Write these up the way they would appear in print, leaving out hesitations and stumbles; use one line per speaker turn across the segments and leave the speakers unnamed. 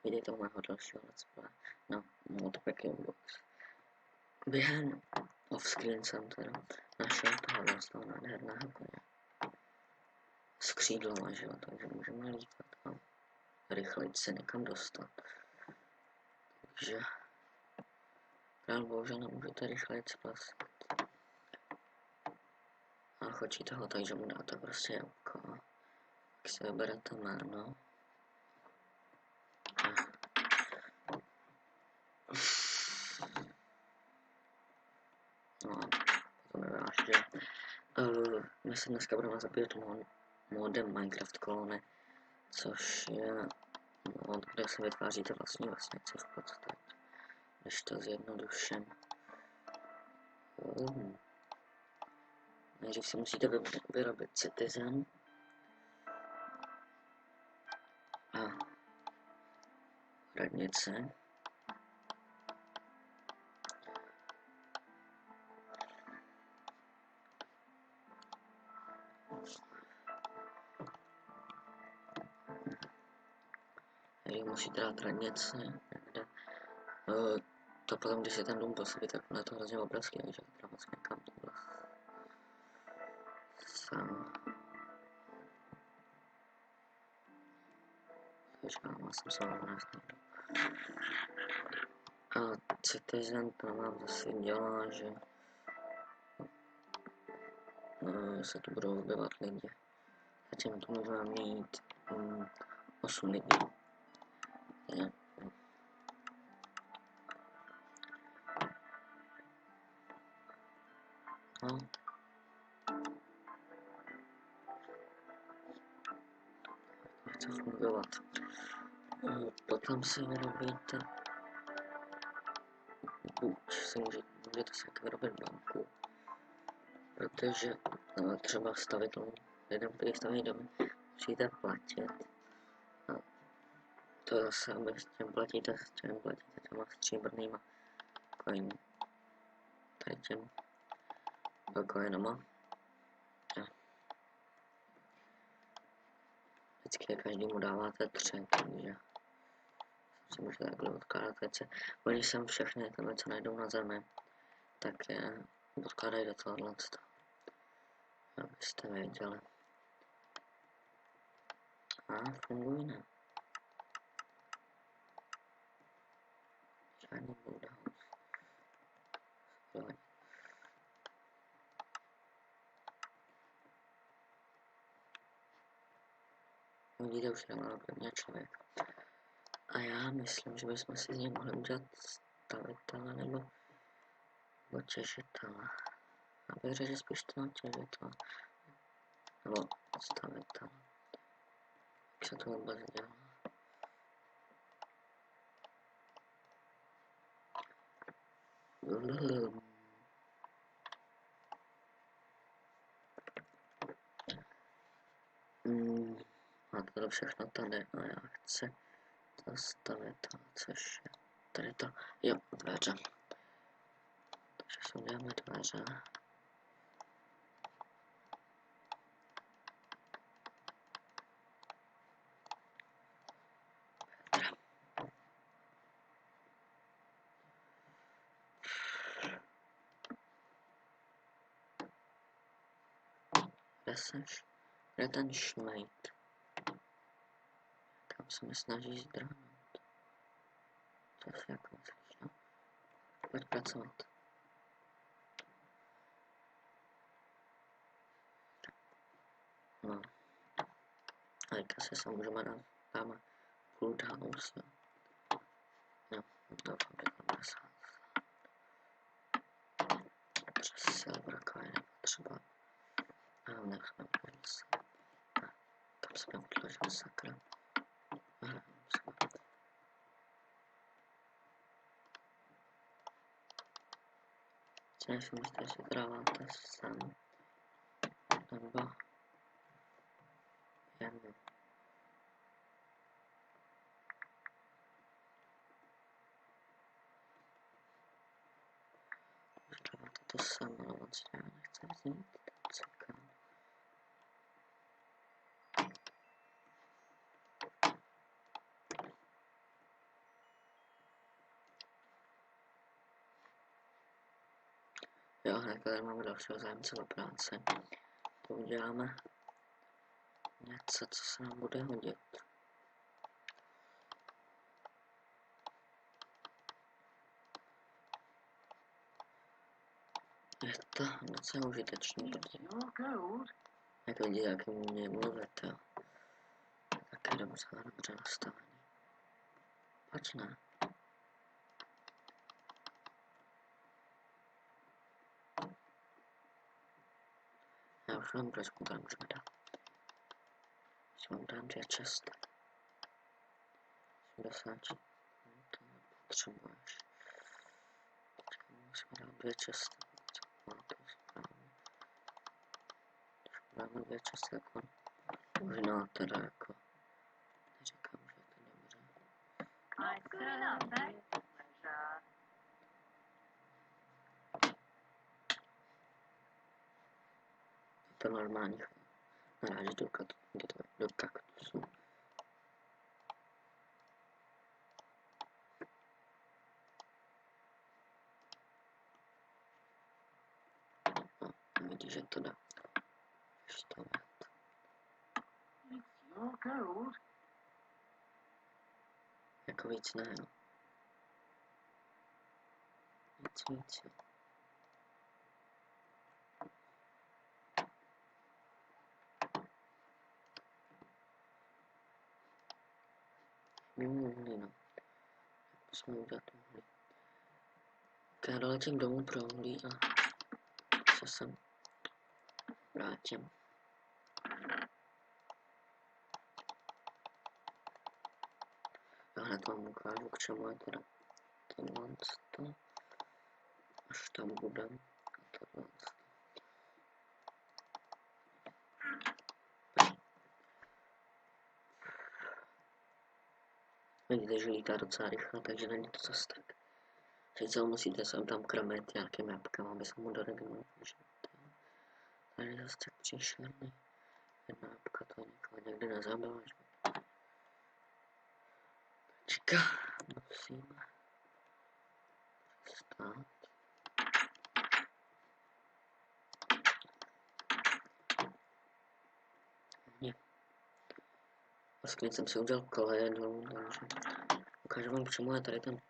Vidíte u mého dalšího let's play na Modpacking Box. Během offscreen jsem teda našel tohle z toho nádherného koně. S křídlama, že jo, takže můžeme lítat a rychleji se někam dostat. Takže král bohužel nemůžete rychleji splasat. A chočíte ho tak, že mu dáte prostě jabko. Tak si vyberete jméno. No, to nedáš, že? My se dneska budeme zabývat modem Minecraft kolony, což je mod, kde se vytváříte vlastní vesnici v podstatě, když to zjednoduším. Nejdřív si musíte vyrobit citizen a radnici. Musíte dát radnici někde. To potom, když se ten dům postaví, tak na to hrozně obrazky, takže teda vlastně kam tohle sám. Počkám, jsem se vám nést někdo. A citizen to nám zase dělá, že se tu budou objevovat lidi. Zatím tu můžeme mít 8 lidí. No. Chce fungovat. Potom si vyrobíte buď si můžete si vyrobit banku, protože třeba stavitelům, lidem, kteří staví domy, musíte platit. A to zase, aby s tím platíte těma stříbrnýma tady těm coinama. Vždycky každému dáváte 3, takže si můžete takhle odkládat věci. Oni sem všechny tyhle, co najdou na zemi, tak je odkládají do tohohle, abyste věděli. A fungují, ne? Žádný bulldown. Vidíte, už nemá prvního člověka. A já myslím, že bychom si z něj mohli udělat stavitele nebo těžitele. Já bych řekl, že spíš to těžitele. Nebo stavitele. Jak se to vůbec dělá? Máte to všechno tady a já chci to stavit, což je tady to, jo, dveře. Takže si uděláme dveře. Kde ten šmejt? Kam se mi snaží zdrhnout? Co si jak myslíš, no? Pojď pracovat. No. A teďka si se můžeme dáme Blood House, jo. No, doufám, že tam bude sázet. Přes silver coin třeba. A nechme se. Tam se mě odložil sakra. Nevím, jestli si to dáváte sem. Nebo jemu. Dáváte to sem, ale moc já nechci vzít. Cekám. Jo, hnedka tady máme dalšího zájemce o práci. To uděláme něco, co se nám bude hodit. Je to docela užitečný, protože jak lidi, jak mě mluvit, jo. Taky dobře nastavený. Pač ne. Já už vám trošku tam můžeme dát. Když vám dám 2 česty. 80. To nepotřebuješ. Počkej, musíme dát 2 česty. No, to je správně. Když dáme 2 česty, tak on možná teda jako neříkám, že je to dobře. Je to normální. Naráží do kaktusu. No, vidíš, že to dá. To jako víc ne, jo. Víc, jo. Uhlí, no. Musíme udělat uhlí. Já doletím domů pro uhlí a se sem vrátím. Já hned vám ukážu, k čemu je teda tohle, až tam budem. A tohle. Vidíte, že lítá docela rychle, takže není to zas tak. Sice ho musíte sem tam krmit nějakým jabkama, aby se mu doregeneroval život. Tady zase tak příšerný. Jedna jabka to někoho někdy nezabila, že? Počka, musíme přestát. Vlastně jsem si udělal koleje dolů, takže ukážu vám, k čemu je tady ten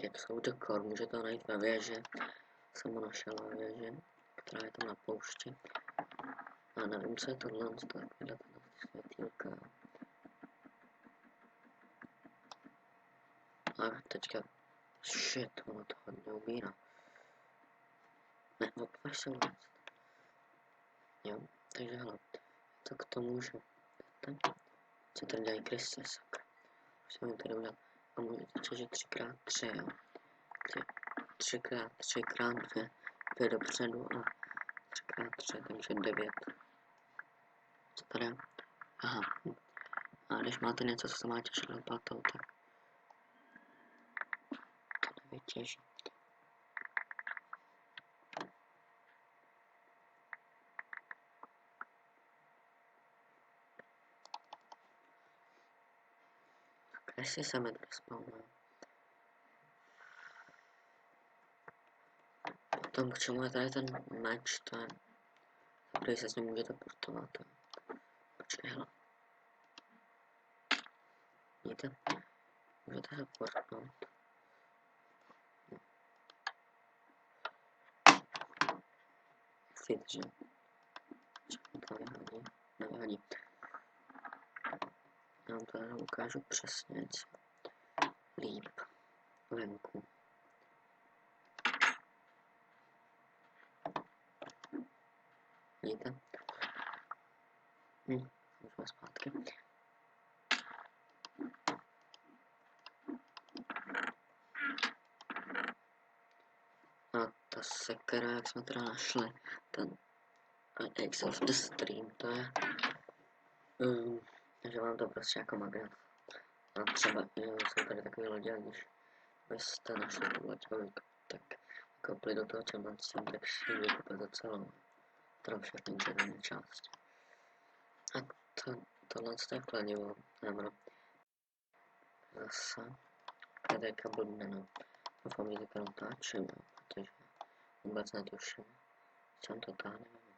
jak jsou dekor, můžete ho najít ve věži. Jsem ho našel ve věži, která je tam na poušti. A nevím, co je tohle, takovýhle světýlka. A teďka, shit, ono to hodně ubírá. Ne, opaš se vůbec. Jo, takže hele, to k tomu, že co tady dělají krysy, sakra. Musíme tady udělat, a můžete čežit 3x3, jo. 3x2, 5 dopředu a 3x3, takže 9. Co tady? Aha. A když máte něco, co se má těžit lopatou, tak to nevytěží. Krysy se mi tady spawnují. Potom k čemu je tady ten meč, to je, tady se s ním můžete portovat. Počkej, hele. Vidíte? Můžete se portnout. Vidíte, že? Čemu to nevyhodí? Nevyhodí. Já vám to jenom ukážu přesně, co líp venku. Vidíte? Můžeme zpátky. A ta sekera, jak jsme teda našli, ten Axe of the Stream, to je, že vám to prostě jako magnet. A třeba jsou tady takové lodě, a když byste našli tu loď, tak kopli do toho černoncem, tak si vykopete celou. Teda všechny červené části. A tohle je kladivo, nebo zase, je teďka blbne, no. Doufám, že teďka natáčím, protože vůbec netuším. Jsem totálně nevím.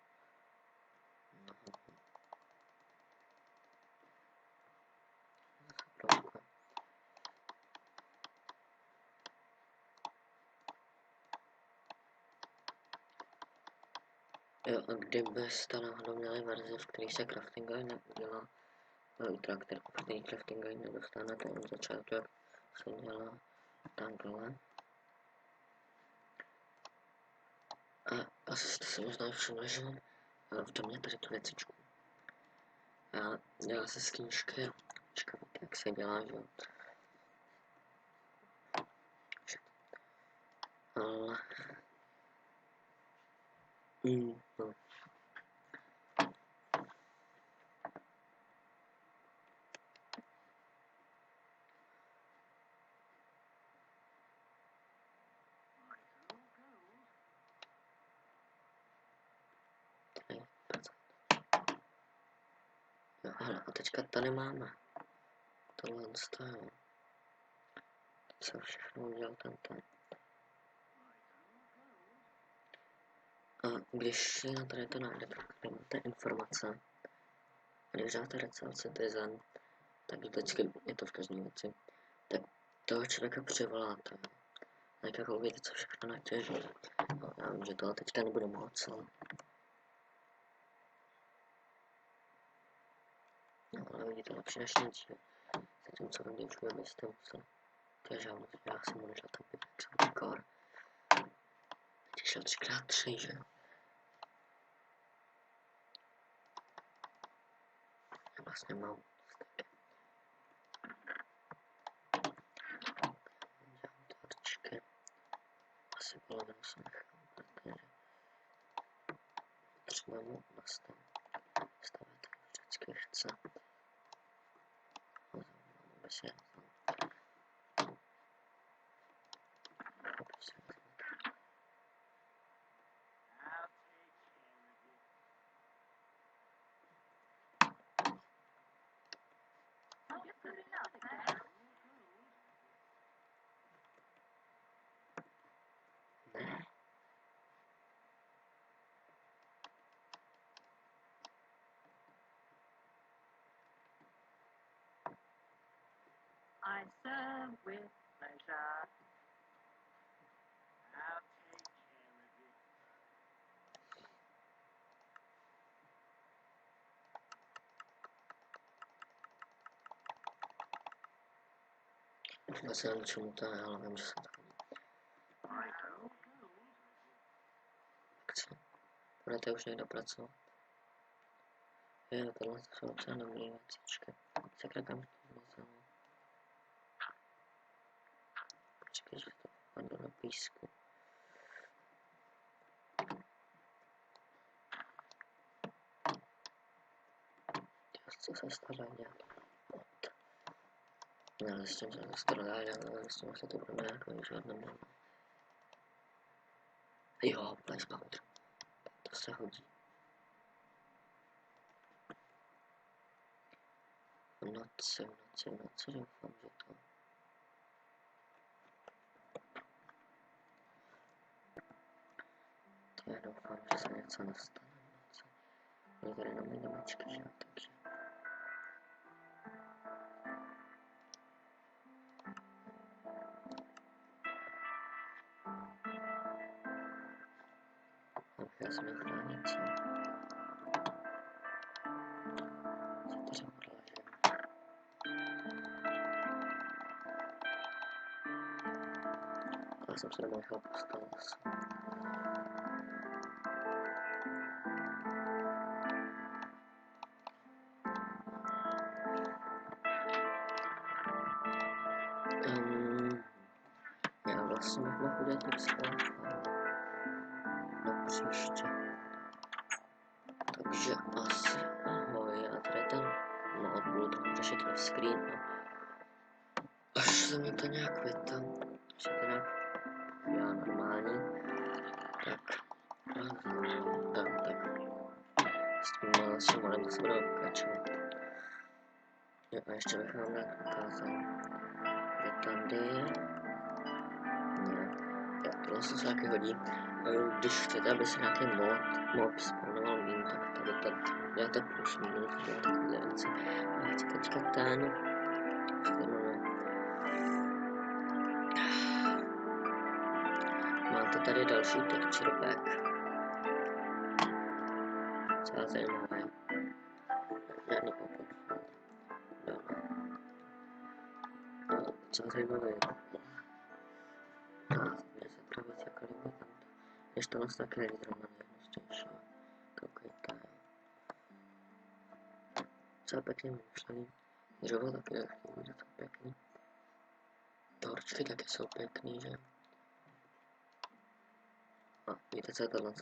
No. Jo, a kdybyste náhodou měli verzi, v který se crafting guide neudělá, v který crafting guide nedostanete od začátku, jak se dělá takhle. A asi jste si možná všimli, že v domě tady tu věcičku. A dělá se z knížky, jak se dělá, že jo. Ale... no. Jo, hele, a teďka tady máme tohle stavu. Teď se všechno udělal ten. A když si na tady to najdete, tady máte informace. A když dáte Red Citizen, tak vždycky je to v každé věci. Tak toho člověka přivoláte. Tak jako uvidíte, co všechno natěží. No, já vím, že toho teďka nebudu moc, ale... No, ale vidíte, lepší než nic, že? Zatímco vím, když byste museli. Takže já jsem mu nežil tam 5 kor. Teď šel 3x3, že jo? Já vlastně mám staky. Dělám torčky. Asi polovinu se nechám, protože třeba mu nastavit vždycky chce. Aby si
I serve with pleasure. I'll take care of you.
Vůbec nevím, čemu to je, ale vím, že se to hodí. Akce. Budete už někdo pracovat? Jo, tohle jsou docela dobrý věcičky. Sakra, kam to zmizelo? Počkej, že to padlo do písku. Co se stalo nějak? Ne, s tím, co se stalo dělat, ale s tím se to bude nějak vyžívat nebude. Jo, place powder. To se hodí. V noci doufám, že to... Já doufám, že se něco nestane v noci. Je tady na mě domačky, že jo, takže... Abych já jsem nechránit, co? Co to odlážím? Já jsem se nenechal postavit zase. Já vlastně bych mohl udělat něco na příště. Takže asi ahoj, já tady ten mod budu trochu řešit ve screen. Až se mi to nějak vytá, že to nějak já normální, tak s tím se modem to se bude pokračovat. Jo, a ještě bych vám rád ukázal, že tady, ne, jo, tohle se taky hodí. Když chcete, aby se nějaký mob spawnoval mín, tak tady to děláte plus minus, děláte takové věci. A chci teďka ten, máte tady další texture pack. Celá zajímavé. Žádný obchod. Celá zajímavé. Mě se právě jako líbí tam. Když to nás taky není zrovna nejhustější. Koukejte. Celá pěkně vymyšlený. Dřevo taky nechtějí být docela pěkný. Torčky taky jsou pěkný, že? A víte, co je tohle?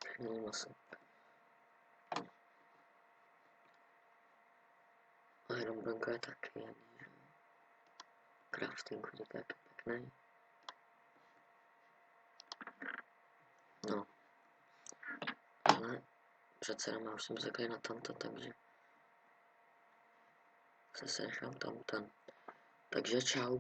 Pěkný maso. A jenom blanka je taky jedný, že? Crafting je taky pěkný. No. Ale přece jenom já už jsem zvyklý na tamto, takže se nechám tam. Takže čau.